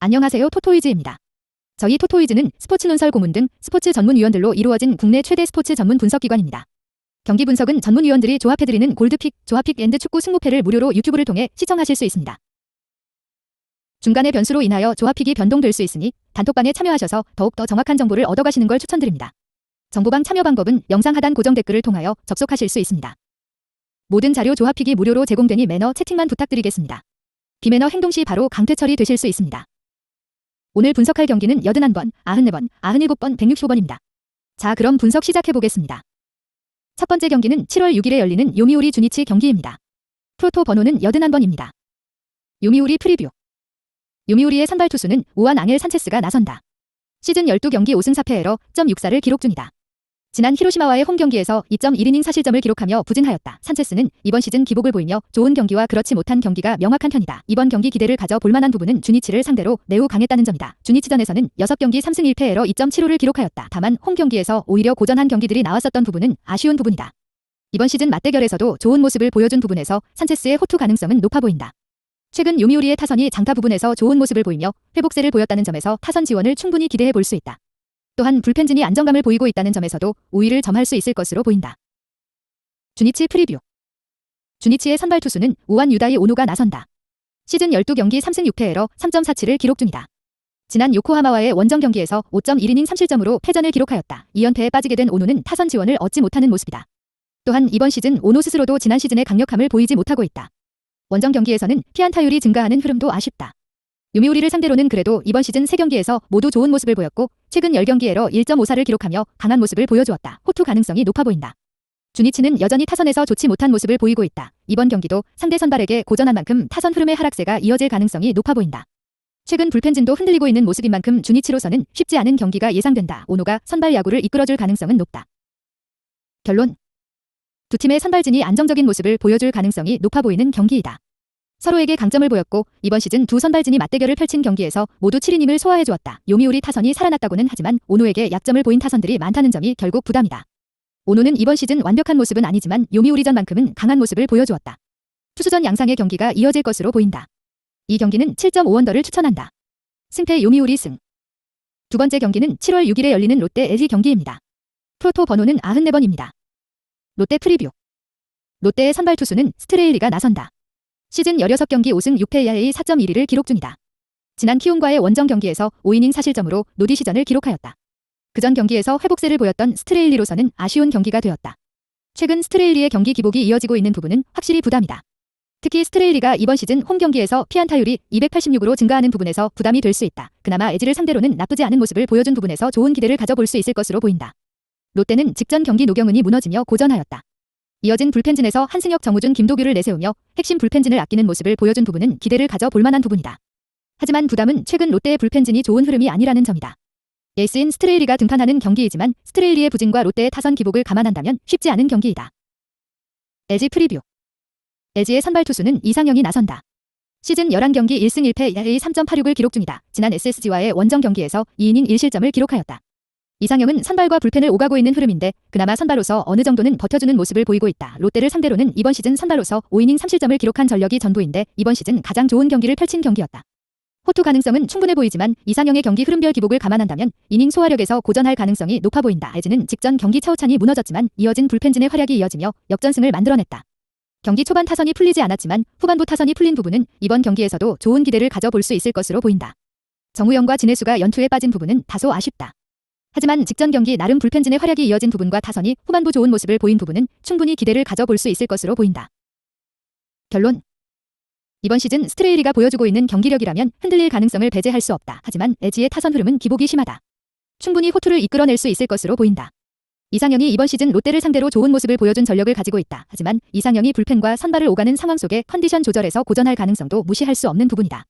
안녕하세요. 토토이즈입니다. 저희 토토이즈는 스포츠 논설 고문 등 스포츠 전문위원들로 이루어진 국내 최대 스포츠 전문 분석기관입니다. 경기 분석은 전문위원들이 조합해드리는 골드픽, 조합픽 앤드 축구 승부패를 무료로 유튜브를 통해 시청하실 수 있습니다. 중간의 변수로 인하여 조합픽이 변동될 수 있으니 단톡방에 참여하셔서 더욱더 정확한 정보를 얻어가시는 걸 추천드립니다. 정보방 참여 방법은 영상 하단 고정 댓글을 통하여 접속하실 수 있습니다. 모든 자료 조합픽이 무료로 제공되니 매너 채팅만 부탁드리겠습니다. 비매너 행동 시 바로 강퇴 처리되실 수 있습니다. 오늘 분석할 경기는 81번, 94번, 97번, 165번입니다. 자, 그럼 분석 시작해보겠습니다. 첫 번째 경기는 7월 6일에 열리는 요미우리 주니치 경기입니다. 프로토 번호는 81번입니다. 요미우리 프리뷰. 요미우리의 선발 투수는 우안 앙헬 산체스가 나선다. 시즌 12경기 5승 4패에러 .64를 기록 중이다. 지난 히로시마와의 홈 경기에서 2.1이닝 사실점을 기록하며 부진하였다. 산체스는 이번 시즌 기복을 보이며 좋은 경기와 그렇지 못한 경기가 명확한 편이다. 이번 경기 기대를 가져 볼만한 부분은 주니치를 상대로 매우 강했다는 점이다. 주니치전에서는 6경기 3승 1패에러 2.75를 기록하였다. 다만 홈 경기에서 오히려 고전한 경기들이 나왔었던 부분은 아쉬운 부분이다. 이번 시즌 맞대결에서도 좋은 모습을 보여준 부분에서 산체스의 호투 가능성은 높아 보인다. 최근 요미우리의 타선이 장타 부분에서 좋은 모습을 보이며 회복세를 보였다는 점에서 타선 지원을 충분히 기대해 볼 수 있다. 또한 불펜진이 안정감을 보이고 있다는 점에서도 우위를 점할 수 있을 것으로 보인다. 주니치 프리뷰. 주니치의 선발 투수는 우안 유다이 오노가 나선다. 시즌 12경기 3승 6패에러 3.47을 기록 중이다. 지난 요코하마와의 원정 경기에서 5.1이닝 3실점으로 패전을 기록하였다. 2연패에 빠지게 된 오노는 타선 지원을 얻지 못하는 모습이다. 또한 이번 시즌 오노 스스로도 지난 시즌의 강력함을 보이지 못하고 있다. 원정 경기에서는 피안타율이 증가하는 흐름도 아쉽다. 요미우리를 상대로는 그래도 이번 시즌 3경기에서 모두 좋은 모습을 보였고 최근 10경기에러 1.54를 기록하며 강한 모습을 보여주었다. 호투 가능성이 높아 보인다. 주니치는 여전히 타선에서 좋지 못한 모습을 보이고 있다. 이번 경기도 상대 선발에게 고전한 만큼 타선 흐름의 하락세가 이어질 가능성이 높아 보인다. 최근 불펜진도 흔들리고 있는 모습인 만큼 주니치로서는 쉽지 않은 경기가 예상된다. 오노가 선발 야구를 이끌어줄 가능성은 높다. 결론. 두 팀의 선발진이 안정적인 모습을 보여줄 가능성이 높아 보이는 경기이다. 서로에게 강점을 보였고 이번 시즌 두 선발진이 맞대결을 펼친 경기에서 모두 7이닝을 소화해주었다. 요미우리 타선이 살아났다고는 하지만 오노에게 약점을 보인 타선들이 많다는 점이 결국 부담이다. 오노는 이번 시즌 완벽한 모습은 아니지만 요미우리전만큼은 강한 모습을 보여주었다. 투수전 양상의 경기가 이어질 것으로 보인다. 이 경기는 7.5언더를 추천한다. 승패 요미우리 승. 두 번째 경기는 7월 6일에 열리는 롯데 LG 경기입니다. 프로토 번호는 94번입니다. 롯데 프리뷰. 롯데의 선발 투수는 스트레일리가 나선다. 시즌 16경기 5승 6패 4.12를 기록 중이다. 지난 키움과의 원정 경기에서 5이닝 사실점으로 노디시전을 기록하였다. 그전 경기에서 회복세를 보였던 스트레일리로서는 아쉬운 경기가 되었다. 최근 스트레일리의 경기 기복이 이어지고 있는 부분은 확실히 부담이다. 특히 스트레일리가 이번 시즌 홈 경기에서 피안타율이 286으로 증가하는 부분에서 부담이 될 수 있다. 그나마 LG를 상대로는 나쁘지 않은 모습을 보여준 부분에서 좋은 기대를 가져볼 수 있을 것으로 보인다. 롯데는 직전 경기 노경은이 무너지며 고전하였다. 이어진 불펜진에서 한승혁, 정우준, 김도규를 내세우며 핵심 불펜진을 아끼는 모습을 보여준 부분은 기대를 가져볼 만한 부분이다. 하지만 부담은 최근 롯데의 불펜진이 좋은 흐름이 아니라는 점이다. 에이스인 스트레일리가 등판하는 경기이지만 스트레일리의 부진과 롯데의 타선 기복을 감안한다면 쉽지 않은 경기이다. LG 프리뷰. LG의 선발 투수는 이상영이 나선다. 시즌 11경기 1승 1패 3.86을 기록 중이다. 지난 SSG와의 원정 경기에서 2이닝 1실점을 기록하였다. 이상영은 선발과 불펜을 오가고 있는 흐름인데 그나마 선발로서 어느 정도는 버텨주는 모습을 보이고 있다. 롯데를 상대로는 이번 시즌 선발로서 5이닝 3실점을 기록한 전력이 전부인데 이번 시즌 가장 좋은 경기를 펼친 경기였다. 호투 가능성은 충분해 보이지만 이상영의 경기 흐름별 기복을 감안한다면 이닝 소화력에서 고전할 가능성이 높아 보인다. LG는 직전 경기 차우찬이 무너졌지만 이어진 불펜진의 활약이 이어지며 역전승을 만들어냈다. 경기 초반 타선이 풀리지 않았지만 후반부 타선이 풀린 부분은 이번 경기에서도 좋은 기대를 가져볼 수 있을 것으로 보인다. 정우영과 진해수가 연투에 빠진 부분은 다소 아쉽다. 하지만 직전 경기 나름 불펜진의 활약이 이어진 부분과 타선이 후반부 좋은 모습을 보인 부분은 충분히 기대를 가져볼 수 있을 것으로 보인다. 결론. 이번 시즌 스트레일리가 보여주고 있는 경기력이라면 흔들릴 가능성을 배제할 수 없다. 하지만 LG의 타선 흐름은 기복이 심하다. 충분히 호투를 이끌어낼 수 있을 것으로 보인다. 이상영이 이번 시즌 롯데를 상대로 좋은 모습을 보여준 전력을 가지고 있다. 하지만 이상영이 불펜과 선발을 오가는 상황 속에 컨디션 조절에서 고전할 가능성도 무시할 수 없는 부분이다.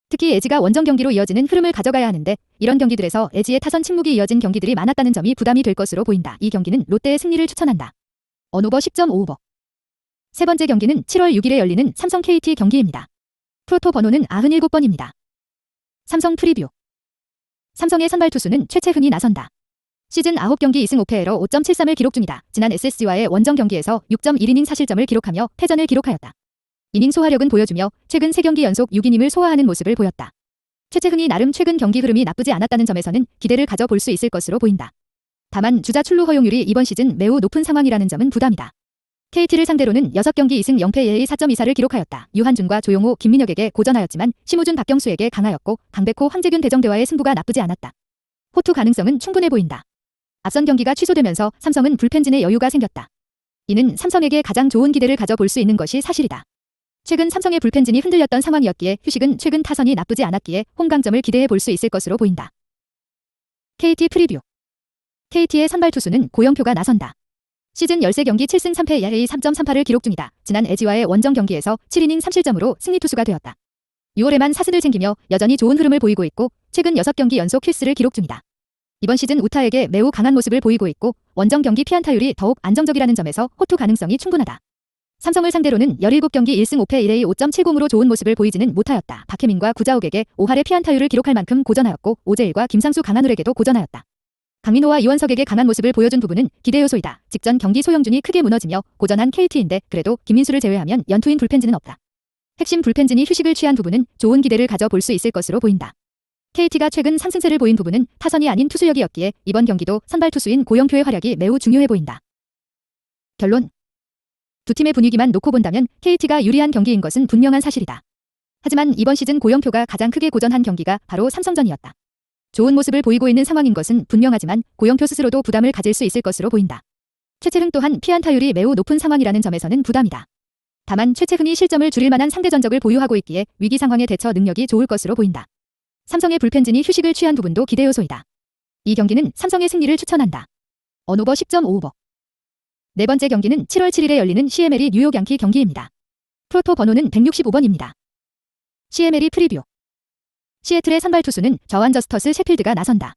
특히 LG가 원정 경기로 이어지는 흐름을 가져가야 하는데 이런 경기들에서 LG의 타선 침묵이 이어진 경기들이 많았다는 점이 부담이 될 것으로 보인다. 이 경기는 롯데의 승리를 추천한다. 언오버 10.5오버. 세 번째 경기는 7월 6일에 열리는 삼성 KT 경기입니다. 프로토 번호는 97번입니다. 삼성 프리뷰. 삼성의 선발 투수는 최채훈이 나선다. 시즌 9경기 2승 5패에러 5.73을 기록 중이다. 지난 SSG와의 원정 경기에서 6.1이닝 사실점을 기록하며 패전을 기록하였다. 이닝 소화력은 보여주며 최근 3경기 연속 6이닝을 소화하는 모습을 보였다. 최채흥이 나름 최근 경기 흐름이 나쁘지 않았다는 점에서는 기대를 가져볼 수 있을 것으로 보인다. 다만 주자 출루 허용률이 이번 시즌 매우 높은 상황이라는 점은 부담이다. KT를 상대로는 6경기 2승 0패 ERA 4.24를 기록하였다. 유한준과 조용호, 김민혁에게 고전하였지만 심우준, 박경수에게 강하였고 강백호, 황재균, 대정대와의 승부가 나쁘지 않았다. 호투 가능성은 충분해 보인다. 앞선 경기가 취소되면서 삼성은 불펜진의 여유가 생겼다. 이는 삼성에게 가장 좋은 기대를 가져볼 수 있는 것이 사실이다. 최근 삼성의 불펜진이 흔들렸던 상황이었기에 휴식은 최근 타선이 나쁘지 않았기에 홈강점을 기대해 볼 수 있을 것으로 보인다. KT 프리뷰. KT의 선발 투수는 고영표가 나선다. 시즌 13경기 7승 3패 ERA 3.38을 기록 중이다. 지난 LG와의 원정 경기에서 7이닝 3실점으로 승리 투수가 되었다. 6월에만 4승을 챙기며 여전히 좋은 흐름을 보이고 있고 최근 6경기 연속 킬스를 기록 중이다. 이번 시즌 우타에게 매우 강한 모습을 보이고 있고 원정 경기 피안타율이 더욱 안정적이라는 점에서 호투 가능성이 충분하다. 삼성을 상대로는 17경기 1승 5패 ERA 5.70으로 좋은 모습을 보이지는 못하였다. 박혜민과 구자욱에게 5할의 피안타율을 기록할 만큼 고전하였고 오재일과 김상수, 강한울에게도 고전하였다. 강민호와 이원석에게 강한 모습을 보여준 부분은 기대 요소이다. 직전 경기 소영준이 크게 무너지며 고전한 KT인데 그래도 김민수를 제외하면 연투인 불펜진은 없다. 핵심 불펜진이 휴식을 취한 부분은 좋은 기대를 가져볼 수 있을 것으로 보인다. KT가 최근 상승세를 보인 부분은 타선이 아닌 투수력이었기에 이번 경기도 선발 투수인 고영표의 활약이 매우 중요해 보인다. 결론. 두 팀의 분위기만 놓고 본다면 KT가 유리한 경기인 것은 분명한 사실이다. 하지만 이번 시즌 고영표가 가장 크게 고전한 경기가 바로 삼성전이었다. 좋은 모습을 보이고 있는 상황인 것은 분명하지만 고영표 스스로도 부담을 가질 수 있을 것으로 보인다. 최채흥 또한 피안타율이 매우 높은 상황이라는 점에서는 부담이다. 다만 최채흥이 실점을 줄일 만한 상대 전적을 보유하고 있기에 위기 상황의 대처 능력이 좋을 것으로 보인다. 삼성의 불펜진이 휴식을 취한 부분도 기대 요소이다. 이 경기는 삼성의 승리를 추천한다. 언오버 10.5오버. 네 번째 경기는 7월 7일에 열리는 CMLE 뉴욕 양키 경기입니다. 프로토 번호는 165번입니다. CMLE 프리뷰. 시애틀의 선발 투수는 저완 저스터스 셰필드가 나선다.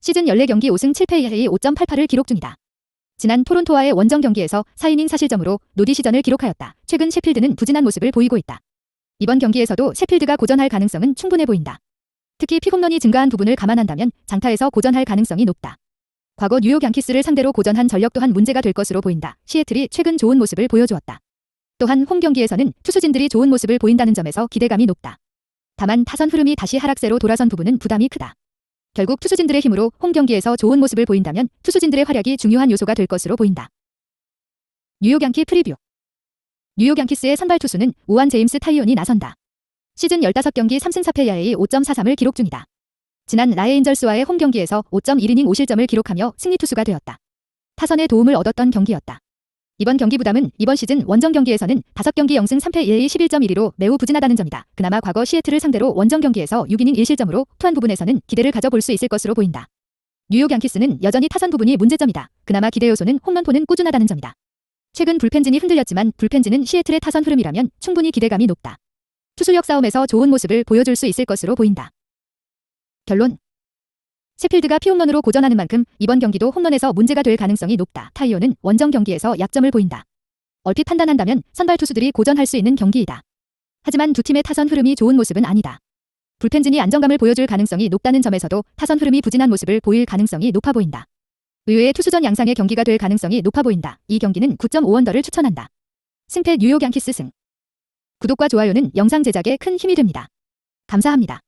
시즌 14경기 5승 7패 ERA 5.88을 기록 중이다. 지난 토론토와의 원정 경기에서 4이닝 4실점으로 노디 시전을 기록하였다. 최근 셰필드는 부진한 모습을 보이고 있다. 이번 경기에서도 셰필드가 고전할 가능성은 충분해 보인다. 특히 피홈런이 증가한 부분을 감안한다면 장타에서 고전할 가능성이 높다. 과거 뉴욕 양키스를 상대로 고전한 전력 또한 문제가 될 것으로 보인다. 시애틀이 최근 좋은 모습을 보여주었다. 또한 홈 경기에서는 투수진들이 좋은 모습을 보인다는 점에서 기대감이 높다. 다만 타선 흐름이 다시 하락세로 돌아선 부분은 부담이 크다. 결국 투수진들의 힘으로 홈 경기에서 좋은 모습을 보인다면 투수진들의 활약이 중요한 요소가 될 것으로 보인다. 뉴욕 양키 프리뷰. 뉴욕 양키스의 선발 투수는 오한 제임스 타이온이 나선다. 시즌 15경기 3승 4패 ERA 5.43을 기록 중이다. 지난 라이엔절스와의 홈 경기에서 5.1이닝 5실점을 기록하며 승리 투수가 되었다. 타선의 도움을 얻었던 경기였다. 이번 경기 부담은 이번 시즌 원정 경기에서는 5경기 0승 3패 ERA 11.12로 매우 부진하다는 점이다. 그나마 과거 시애틀을 상대로 원정 경기에서 6이닝 1실점으로 투한 부분에서는 기대를 가져볼 수 있을 것으로 보인다. 뉴욕 양키스는 여전히 타선 부분이 문제점이다. 그나마 기대 요소는 홈런포는 꾸준하다는 점이다. 최근 불펜진이 흔들렸지만 불펜진은 시애틀의 타선 흐름이라면 충분히 기대감이 높다. 투수력 싸움에서 좋은 모습을 보여줄 수 있을 것으로 보인다. 결론. 셰필드가 피홈런으로 고전하는 만큼 이번 경기도 홈런에서 문제가 될 가능성이 높다. 타이온은 원정 경기에서 약점을 보인다. 얼핏 판단한다면 선발 투수들이 고전할 수 있는 경기이다. 하지만 두 팀의 타선 흐름이 좋은 모습은 아니다. 불펜진이 안정감을 보여줄 가능성이 높다는 점에서도 타선 흐름이 부진한 모습을 보일 가능성이 높아 보인다. 의외의 투수전 양상의 경기가 될 가능성이 높아 보인다. 이 경기는 9.5언더를 추천한다. 승패 뉴욕 양키스 승. 구독과 좋아요는 영상 제작에 큰 힘이 됩니다. 감사합니다.